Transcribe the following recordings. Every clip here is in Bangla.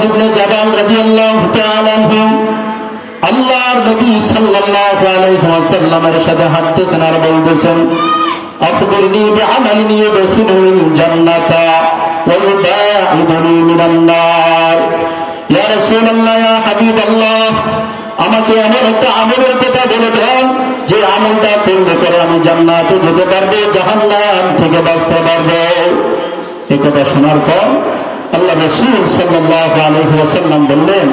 ইবনে জাবাল রাদিয়াল্লাহু তাআলা আনহু আল্লাহর নবী সাল্লাল্লাহু আলাইহি ওয়াসাল্লামের সাথে হাঁটতেছেন আর বলতেছেন, আখবিরনি বিআমালিন ইউদখিলুল জান্নাতা ওয়া ইউবাঈদুনি মিনান নার। ইয়া রাসূলুল্লাহ, ইয়া হাবিবাল্লাহ, আমাকে এমন একটা আমলের কথা বলে দেন যে আমলটা করলে পরে আমি জান্নাতে যেতে পারবো, জাহান্নাম থেকে বাঁচতে পারবো। এই কথা শোনার পর আল্লাহ রাসূল সাল্লাল্লাহু আলাইহি ওয়াসাল্লাম বললেন,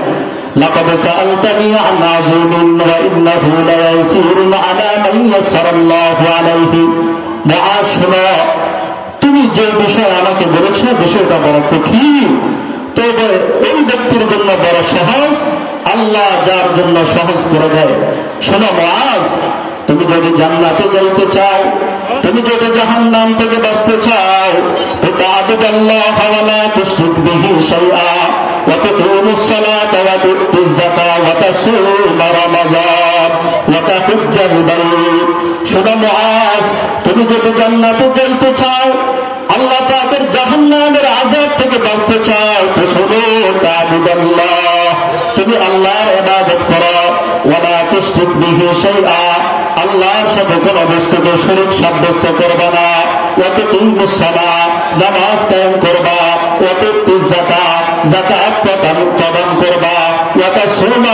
লাকাদ সাআলতানি আন আযীমিন ওয়া ইন্নাহু লায়াসিরুন আলা মান ইয়াসসারাল্লাহু আলাইহি। মুআজ, তুমি যে বিষয় আমাকে বলেছ বিষয়টা বড় কঠিন, তবে এই ব্যক্তির জন্য বড় সহজ, আল্লাহ যার জন্য সহজ করে দেয়। শোনো মুআজ, তুমি যদি জান্নাতে যাইতে চাও, তুমি যদি জাহান্নাম থেকে বাঁচতে চাও, তা'বুদাল্লাহ ওয়া লা তুশরিক বিহি শাইআ ওয়া তুকিমুস সালাতা ওয়া তু'তিজ যাকাতা ওয়া তাসুমা রমাযান ওয়া তাহুজ্জাল বাইত। শোনো মুআজ, তুমি যদি জান্নাতে যাইতে চাও, আল্লাহ পাকের জাহান্নামের আযাব থেকে বাঁচতে চাও, তো শোনো, তা'বুদাল্লাহ, তুমি আল্লাহর ইবাদত করো, ওয়া লা তুশরিক বিহি শাইআ, আল্লাহর সাথে কোন বস্তুকে শরীক সাব্যস্ত করবা না, ওয়া তুকিমুস সালাত, নামাজ কায়েম করবা, ওয়া তু'তিজ যাকাত, যাকাত প্রদান করবা, ওয়া তাসুমা